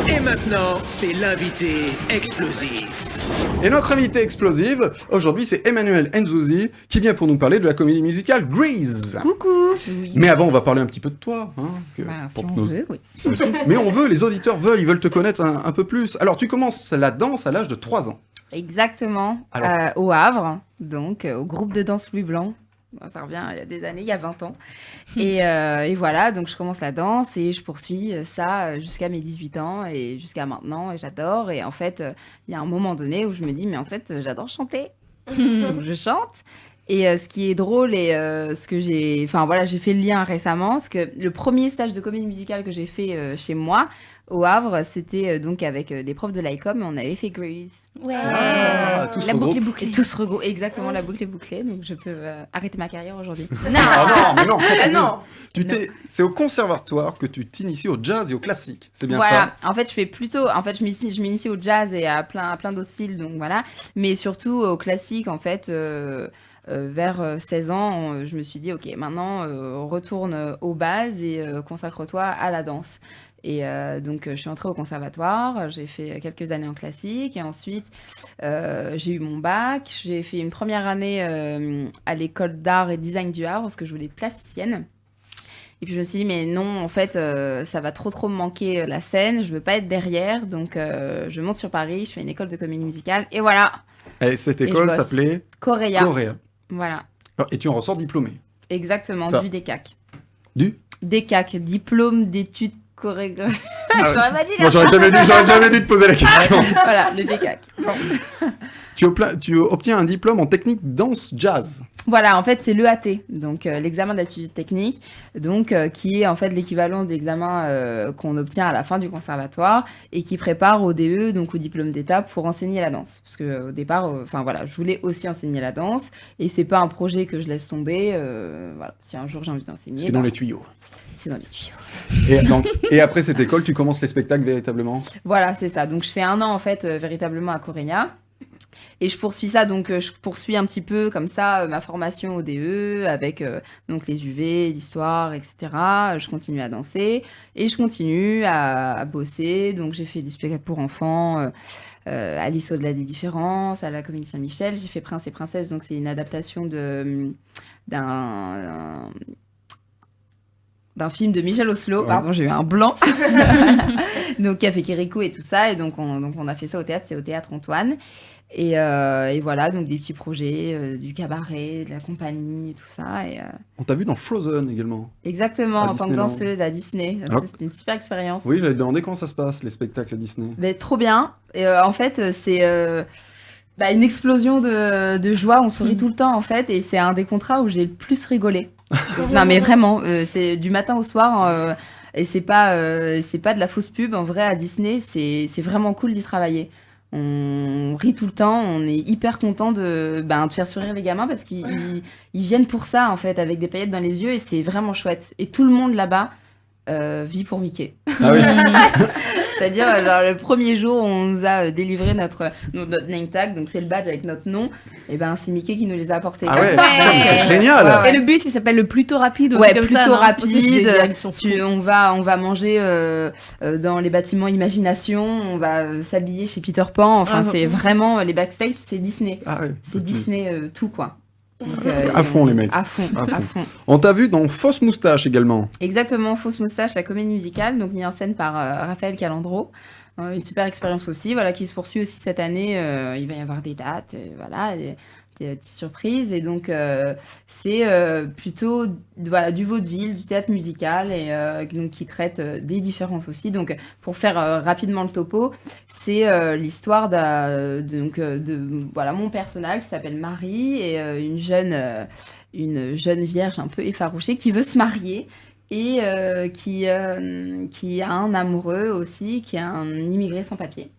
Et maintenant, c'est l'invité explosif. Et notre invité explosive, aujourd'hui, c'est Emmanuel Nzouzi, qui vient pour nous parler de la comédie musicale Grease. Coucou. Oui. Mais avant, on va parler un petit peu de toi. Si on veut, oui. Mais on veut, les auditeurs veulent, ils veulent te connaître un peu plus. Alors, tu commences la danse à l'âge de 3 ans. Exactement, au Havre, donc au groupe de danse Louis Blanc. Ça revient il y a des années, il y a 20 ans. Et voilà, donc je commence la danse et je poursuis ça jusqu'à mes 18 ans et jusqu'à maintenant, et j'adore. Et en fait, il y a un moment donné où je me dis, mais en fait, j'adore chanter. Donc je chante. Et ce qui est drôle et ce que j'ai... Enfin voilà, j'ai fait le lien récemment, parce que le premier stage de comédie musicale que j'ai fait chez moi, au Havre, c'était donc avec des profs de l'ICOM, et on avait fait Grease. Ouais. Tous La boucle est regroupent. bouclée. Tous regroupés, exactement, la boucle est bouclée, donc je peux arrêter ma carrière aujourd'hui. Ah non, mais non, continue. non. C'est au conservatoire que tu t'inities au jazz et au classique, c'est bien Voilà, en fait, je fais plutôt... En fait, je m'initie au jazz et à plein d'autres styles, donc voilà. Mais surtout au classique, en fait... vers 16 ans, je me suis dit, ok, maintenant, retourne aux bases et consacre-toi à la danse. Et donc, je suis entrée au conservatoire, j'ai fait quelques années en classique, et ensuite, j'ai eu mon bac. J'ai fait une première année à l'école d'art et design du Havre, parce que je voulais être plasticienne. Et puis, je me suis dit, mais non, en fait, ça va trop me manquer la scène, je veux pas être derrière, donc je monte sur Paris, je fais une école de comédie musicale, et voilà, ça. Et cette Et école je bosse. s'appelait Coréa. Coréa. Voilà, Et tu en ressors diplômé. exactement, Ça. du DECAC. Du DECAC, diplôme d'études chorégraphiques. Ah ouais. J'aurais pas dit Moi, j'aurais jamais dû te poser la question. Voilà, le DECAC. Bon. Tu obtiens un diplôme en technique danse jazz. Voilà, en fait, c'est l'EAT, donc l'examen d'aptitude technique, donc qui est en fait l'équivalent d'examen qu'on obtient à la fin du conservatoire et qui prépare au DE, donc au diplôme d'état, pour enseigner la danse. Parce que au départ, enfin voilà, je voulais aussi enseigner la danse et c'est pas un projet que je laisse tomber. Voilà, si un jour j'ai envie d'enseigner, C'est dans les tuyaux. c'est dans les tuyaux. Et après cette école, tu commences les spectacles véritablement. Voilà, c'est ça. Donc je fais un an en fait véritablement à Coréa. Et je poursuis ça, donc je poursuis un petit peu comme ça ma formation au DE avec donc les UV, l'histoire, etc. Je continue à danser et je continue à bosser. Donc j'ai fait des spectacles pour enfants, Alice au-delà des différences, à la Comédie Saint-Michel. J'ai fait Prince et Princesse, donc c'est une adaptation d'un film de Michel Oslo. Ouais. Pardon, j'ai eu un blanc. Donc qui a fait Kirikou et tout ça. Et donc on a fait ça au théâtre, c'est au Théâtre Antoine. Et voilà, donc des petits projets, du cabaret, de la compagnie, et tout ça. Et, On t'a vu dans Frozen également. exactement, À en tant que Disneyland. danseuse à Disney. Alors- C'était une super expérience. Oui, j'avais demandé comment ça se passe, les spectacles à Disney. Mais trop bien. Et en fait, c'est une explosion de joie. On sourit tout le temps, en fait. Et c'est un des contrats où j'ai le plus rigolé. Non, mais vraiment, c'est du matin au soir. Et c'est pas de la fausse pub. En vrai, à Disney, c'est vraiment cool d'y travailler. On rit tout le temps, on est hyper content de faire sourire les gamins parce qu'ils viennent pour ça, en fait, avec des paillettes dans les yeux, et c'est vraiment chouette. Et tout le monde là-bas vit pour Mickey. Ah oui. C'est-à-dire, genre, le premier jour, on nous a délivré notre name tag, donc c'est le badge avec notre nom, et ben c'est Mickey qui nous les a apportés. Ah ouais, Ouais. putain, mais c'est génial. Ouais, ouais. Et le bus, il s'appelle le plutôt rapide. Ou Ouais, comme plutôt ça, non rapide. Aussi, je les- ils sont fous. On va manger dans les bâtiments Imagination, on va s'habiller chez Peter Pan. Enfin, Ah, c'est vraiment les backstage, c'est Disney. Ah ouais. C'est Disney tout, quoi. Donc, À fond, les mecs. À fond, À à fond. fond. On t'a vu dans Fausse Moustache également. Exactement, Fausse Moustache, la comédie musicale, donc mise en scène par Raphaël Calandro. Une super expérience aussi, voilà, qui se poursuit aussi cette année. Il va y avoir des dates, voilà, des petites surprises. Et donc, c'est plutôt voilà, du vaudeville, du théâtre musical, et donc, qui traite des différences aussi. Donc, pour faire rapidement le topo, c'est l'histoire de voilà, mon personnage qui s'appelle Marie, et une jeune vierge un peu effarouchée qui veut se marier. Et qui a un amoureux aussi, qui est un immigré sans papier.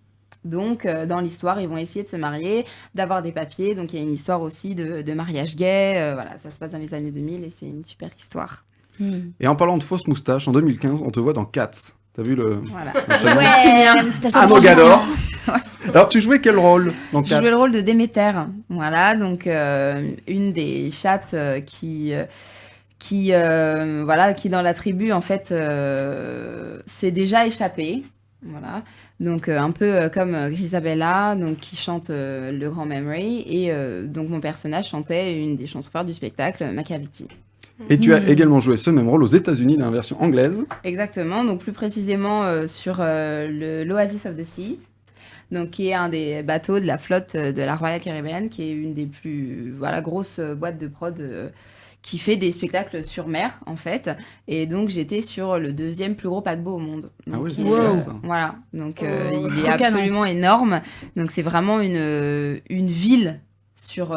Donc, dans l'histoire, ils vont essayer de se marier, d'avoir des papiers. Donc, il y a une histoire aussi de mariage gay. Voilà, ça se passe dans les années 2000 et c'est une super histoire. Et en parlant de Fausse Moustache, en 2015, on te voit dans Cats. T'as vu le Voilà. chaînon Petit lien. Félicitations. Amogador. Alors, tu jouais quel rôle dans Je Cats? jouais le rôle de Déméter. Voilà, donc une des chattes qui voilà, qui dans la tribu, en fait, s'est déjà échappée. Voilà. Donc, un peu comme Grisabella, donc, qui chante Le Grand Memory. Et donc, mon personnage chantait une des chansons phares du spectacle, Macavity. Et tu as également joué ce même rôle aux États-Unis dans la version anglaise. Exactement. Donc, plus précisément sur l'Oasis of the Seas. Donc, qui est un des bateaux de la flotte de la Royal Caribbean, qui est une des plus grosses boîtes de prod qui fait des spectacles sur mer, en fait. Et donc, j'étais sur le 2e plus gros paquebot au monde. Donc, Ah oui, c'est Wow. bien ça. voilà. Donc, il trop est canon. absolument énorme. Donc, c'est vraiment une ville sur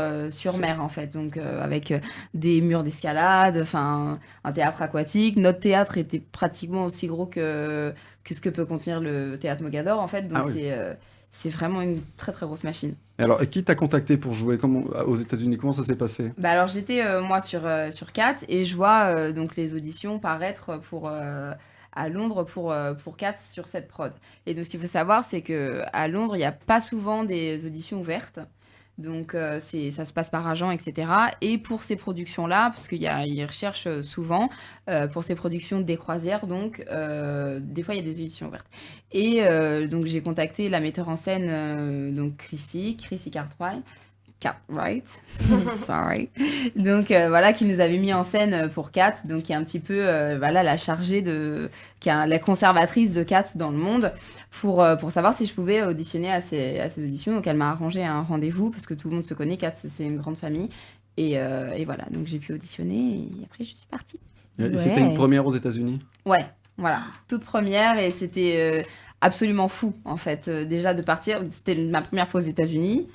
mer, en fait. Donc, avec des murs d'escalade, enfin, un théâtre aquatique. Notre théâtre était pratiquement aussi gros que ce que peut contenir le théâtre Mogador, en fait. Donc, Ah oui. c'est vraiment une très, très grosse machine. Et alors, qui t'a contacté pour jouer aux États-Unis? Comment ça s'est passé? Bah alors j'étais moi sur Cats et je vois donc les auditions paraître à Londres pour Cats sur cette prod. Et donc ce qu'il faut savoir c'est que à Londres il n'y a pas souvent des auditions ouvertes. Donc ça se passe par agent, etc. Et pour ces productions-là, parce qu'ils recherchent souvent, pour ces productions des croisières, donc des fois il y a des auditions ouvertes. Et donc j'ai contacté la metteur en scène, donc Chrissy Cartwright, sorry. Donc voilà, qui nous avait mis en scène pour Cat, donc qui est un petit peu la chargée qui est la conservatrice de Cat dans le monde, pour savoir si je pouvais auditionner à ces auditions. Donc elle m'a arrangé un rendez-vous parce que tout le monde se connaît, Cat c'est une grande famille. Et voilà, donc j'ai pu auditionner et après je suis partie. Et c'était une première aux États-Unis? Ouais, voilà, toute première et c'était absolument fou en fait. Déjà de partir, c'était ma première fois aux États-Unis.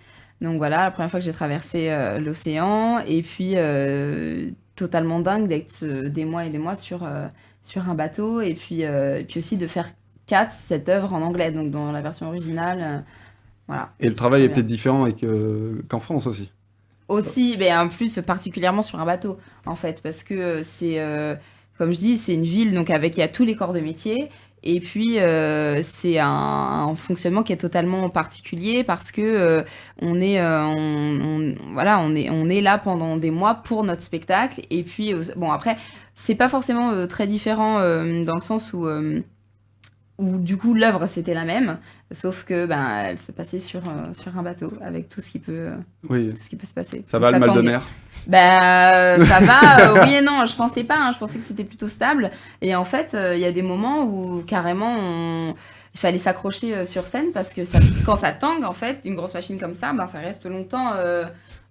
Donc voilà, la première fois que j'ai traversé l'océan et puis totalement dingue d'être des mois et des mois sur un bateau et puis aussi de faire Cats, cette œuvre en anglais, donc dans la version originale. Voilà. Et le travail est Très peut-être différent qu'en France aussi. Aussi, mais en plus particulièrement sur un bateau en fait, parce que c'est, comme je dis, c'est une ville donc il y a tous les corps de métier. Et puis, c'est un fonctionnement qui est totalement particulier parce que on est là pendant des mois pour notre spectacle. Et puis, bon, après, c'est pas forcément très différent dans le sens où du coup, l'œuvre, c'était la même, sauf que elle se passait sur un bateau avec tout ce qui peut se passer. Ça va, le mal de mer? Ça va, oui et non, je pensais pas, je pensais que c'était plutôt stable. Et en fait, il y a des moments où carrément, il fallait s'accrocher sur scène parce que quand ça tangue, en fait, une grosse machine comme ça, ça reste longtemps.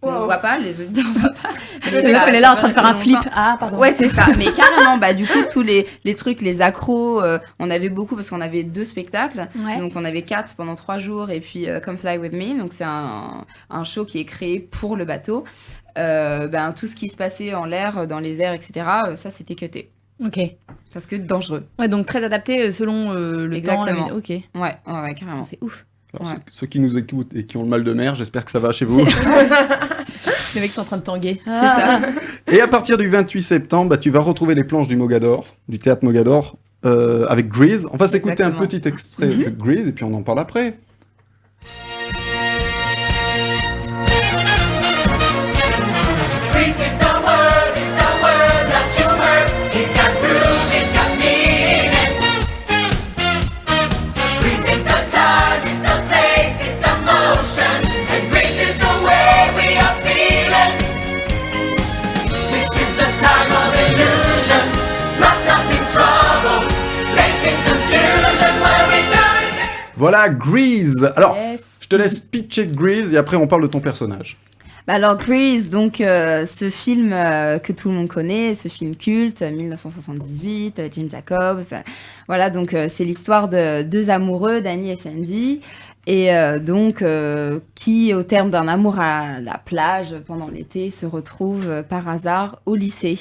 On ne voit pas, les auditeurs ne voient pas. Elle est là en train de faire un flip. Ah, pardon. Ouais, c'est ça. Mais carrément, du coup, tous les trucs, les accros, on avait beaucoup parce qu'on avait 2 spectacles. Ouais. Donc, on avait 4 pendant 3 jours et puis Come Fly With Me. Donc, c'est un show qui est créé pour le bateau. Tout ce qui se passait en l'air, dans les airs, etc., ça, c'était cuté. Ok. Parce que dangereux. Ouais, donc très adapté selon le Exactement. temps. Ok. Ouais, carrément. C'est ouf. Alors, Ouais. ceux qui nous écoutent et qui ont le mal de mer, j'espère que ça va chez vous. Les mecs sont en train de tanguer. C'est ça. Et à partir du 28 septembre, tu vas retrouver les planches du Mogador, du théâtre Mogador, avec Grease. On va s'écouter un Exactement. petit extrait de Grease et puis on en parle après. Grease is the word that you heard. It's got groove, it's got meaning. Grease is the time, it's the place, it's the motion. And Grease is the way we are feeling. This is the time of illusion. Wrapped up in trouble, placed in confusion. What are we doing? Voilà, Grease. Alors, Yes. je te laisse pitcher Grease et après on parle de ton personnage. Alors Grease, donc ce film que tout le monde connaît, ce film culte, 1978, Jim Jacobs. Voilà, donc c'est l'histoire de 2 amoureux, Danny et Sandy, et donc qui, au terme d'un amour à la plage pendant l'été, se retrouvent par hasard au lycée.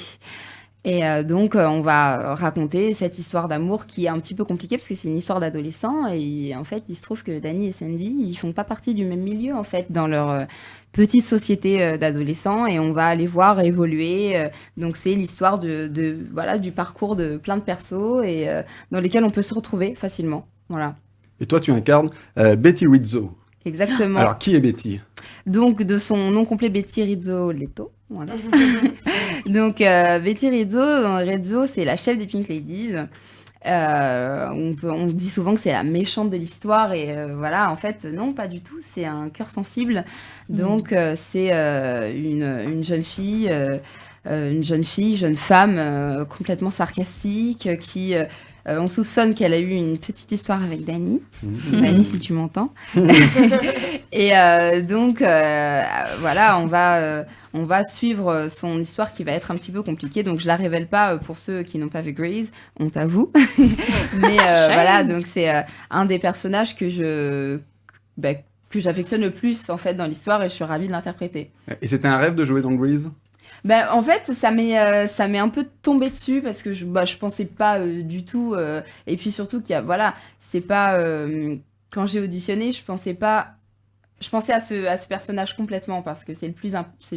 Et donc, on va raconter cette histoire d'amour qui est un petit peu compliquée parce que c'est une histoire d'adolescents. Et en fait, il se trouve que Danny et Sandy, ils font pas partie du même milieu, en fait, dans leur petite société d'adolescents. Et on va les voir évoluer. Donc, c'est l'histoire du parcours de plein de persos et dans lesquels on peut se retrouver facilement. Voilà, Et toi, tu incarnes Betty Rizzo. exactement. Alors, qui est Betty? Donc, de son nom complet, Betty Rizzo-Leto. Voilà. Donc, Betty Rizzo, c'est la chef des Pink Ladies. On dit souvent que c'est la méchante de l'histoire et voilà, en fait, non, pas du tout. C'est un cœur sensible. Donc, c'est une jeune fille, jeune femme complètement sarcastique qui... on soupçonne qu'elle a eu une petite histoire avec Dany. Dany, si tu m'entends. Et donc, voilà, on va suivre son histoire qui va être un petit peu compliquée. Donc, je la révèle pas pour ceux qui n'ont pas vu Grey's, honte à vous. Mais voilà, donc c'est un des personnages que j'affectionne le plus en fait dans l'histoire et je suis ravie de l'interpréter. Et c'était un rêve de jouer dans Grease? En fait, ça m'est un peu tombé dessus parce que je pensais pas du tout. Et puis surtout c'est pas quand j'ai auditionné, je pensais à ce personnage complètement parce que c'est le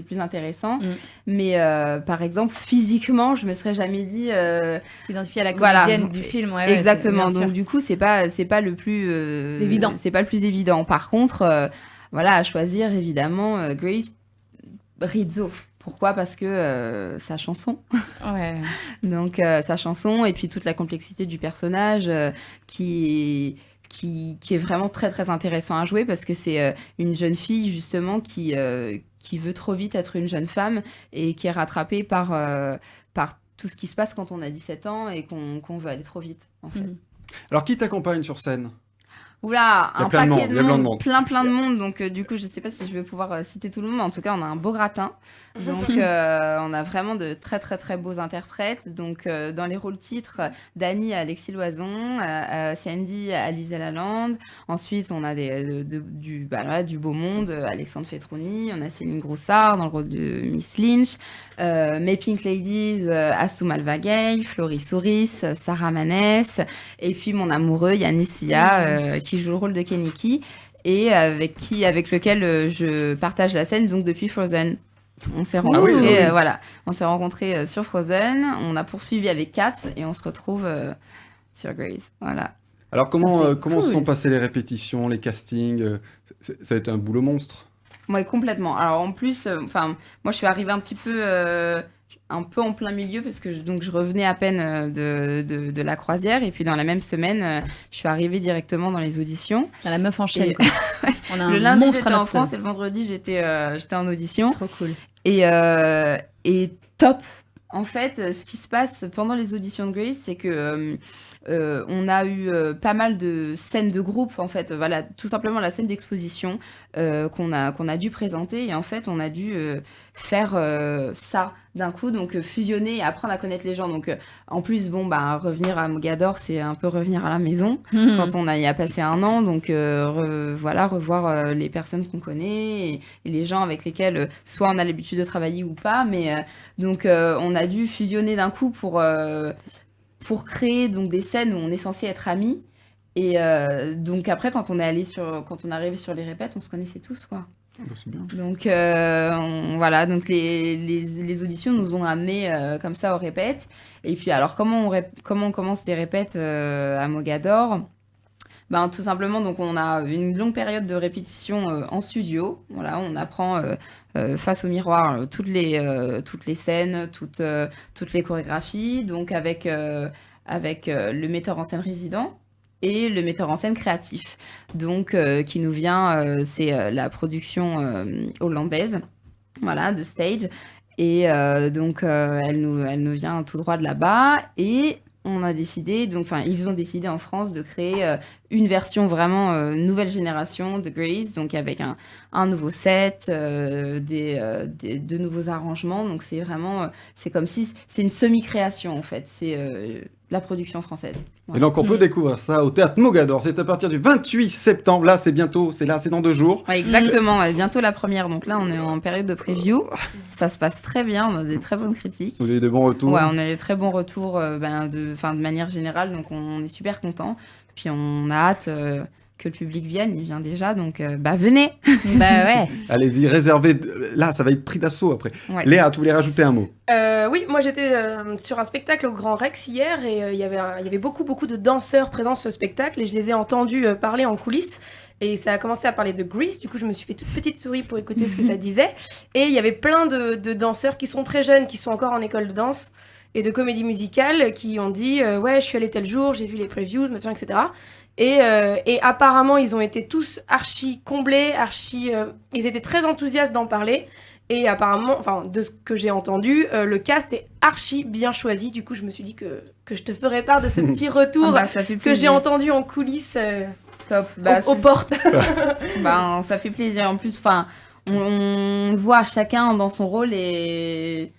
plus intéressant. Mais par exemple, physiquement, je me serais jamais dit. T'identifies à la comédienne du film, ouais. Exactement. Ouais, donc du coup, c'est pas le plus évident. C'est pas le plus évident. Par contre, à choisir évidemment Grace Rizzo. Pourquoi ? Parce que sa chanson. Ouais. Donc, sa chanson et puis toute la complexité du personnage qui est vraiment très, très intéressant à jouer parce que c'est une jeune fille, justement, qui veut trop vite être une jeune femme et qui est rattrapée par tout ce qui se passe quand on a 17 ans et qu'on veut aller trop vite, en fait. Alors, qui t'accompagne sur scène? Oula, Il y a un plein de paquet monde, de plein de monde, monde. plein de monde. Donc, du coup, je sais pas si je vais pouvoir citer tout le monde, mais en tout cas, on a un beau gratin. Donc, on a vraiment de très, très, très beaux interprètes. Donc, dans les rôles titres, Dany à Alexis Loison, Sandy à Lisa Lalande. Ensuite, on a du beau monde, Alexandre Fetroni. On a Céline Groussard dans le rôle de Miss Lynch. Mes Pink Ladies, Astou Malvagay, Floris Souris, Sarah Manès. Et puis, mon amoureux, Yannis Sia, qui joue le rôle de Keniki et avec lequel je partage la scène donc depuis Frozen. On s'est rencontrés, on s'est rencontrés sur Frozen, on a poursuivi avec Kat et on se retrouve sur Grey's. Voilà. Alors comment cool. se sont passées les répétitions, les castings? Ça a été un boulot monstre. Ouais, complètement. Alors en plus, moi je suis arrivée un peu en plein milieu parce que je revenais à peine de la croisière et puis dans la même semaine, je suis arrivée directement dans les auditions. La meuf enchaîne, quoi. On a le un lundi, monstre j'étais à en notre France et le vendredi, j'étais en audition. Trop cool. Et top. En fait, ce qui se passe pendant les auditions de Grey's, c'est que on a eu pas mal de scènes de groupe, en fait. Voilà, tout simplement la scène d'exposition qu'on a dû présenter. Et en fait, on a dû faire ça d'un coup, donc fusionner et apprendre à connaître les gens. Donc, en plus, revenir à Mogador, c'est un peu revenir à la maison quand on y a passé un an. Donc, revoir les personnes qu'on connaît et les gens avec lesquels soit on a l'habitude de travailler ou pas. Mais donc, on a dû fusionner d'un coup pour créer donc des scènes où on est censé être amis. Et donc après, quand on est arrivé sur les répètes, on se connaissait tous, quoi. C'est bien. Donc donc les auditions nous ont amenés comme ça aux répètes. Et puis alors comment on commence des répètes à Mogador? Tout simplement, donc on a une longue période de répétition en studio. Voilà, on apprend face au miroir toutes les scènes, toutes les chorégraphies, donc avec le metteur en scène résident et le metteur en scène créatif. Donc qui nous vient, c'est la production hollandaise, voilà, de Stage. Et donc elle nous vient tout droit de là-bas et on a décidé, ils ont décidé en France de créer une version vraiment nouvelle génération de Grey's, donc avec un nouveau set, de nouveaux arrangements. Donc c'est vraiment, c'est comme si c'est une semi-création en fait. C'est la production française. Et donc on peut découvrir ça au Théâtre Mogador. C'est à partir du 28 septembre. Là, c'est bientôt. C'est dans 2 jours. Ouais, exactement. Bientôt la première. Donc là, on est en période de preview. Ça se passe très bien. On a des très bonnes critiques. Vous avez de bons retours? Ouais, on a des très bons retours de manière générale. Donc on est super contents. Puis on a hâte que le public vienne. Il vient déjà. Donc venez. Ouais. Allez-y, réservez. Là, ça va être pris d'assaut après. Ouais. Léa, tu voulais rajouter un mot? Oui, moi j'étais sur un spectacle au Grand Rex hier et il y avait beaucoup de danseurs présents sur ce spectacle et je les ai entendus parler en coulisses et ça a commencé à parler de Grease, du coup je me suis fait toute petite souris pour écouter ce que ça disait et il y avait plein de danseurs qui sont très jeunes, qui sont encore en école de danse et de comédie musicale qui ont dit ouais, je suis allée tel jour, j'ai vu les previews, machin, etc. Et apparemment, ils ont été tous archi comblés, ils étaient très enthousiastes d'en parler. Et apparemment, enfin, de ce que j'ai entendu, le cast est archi bien choisi. Du coup, je me suis dit que je te ferais part de ce petit retour que j'ai entendu en coulisses Top. aux portes. Ça fait plaisir. En plus, enfin, on le voit chacun dans son rôle et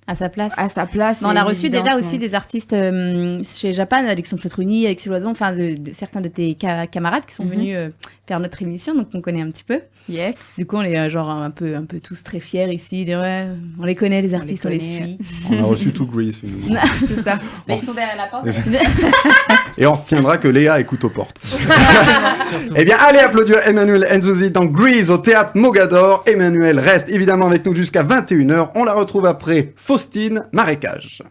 à sa place. Mais on a reçu déjà aussi des artistes chez Japan, Alexandre Fetroni, Alexis Loison, enfin de certains de tes camarades qui sont venus faire notre émission, donc on connaît un petit peu. Yes. Du coup, on est genre un peu tous très fiers ici. Ouais, on les connaît, les artistes, on les suit. On a reçu tout Grease, finalement. C'est ça. Mais ils sont derrière la porte. Et on retiendra que Léa écoute aux portes. Eh bien, allez applaudir Emmanuelle Nzouzi dans Grease au théâtre Mogador. Emmanuelle reste évidemment avec nous jusqu'à 21h. On la retrouve après Faustine Marécage.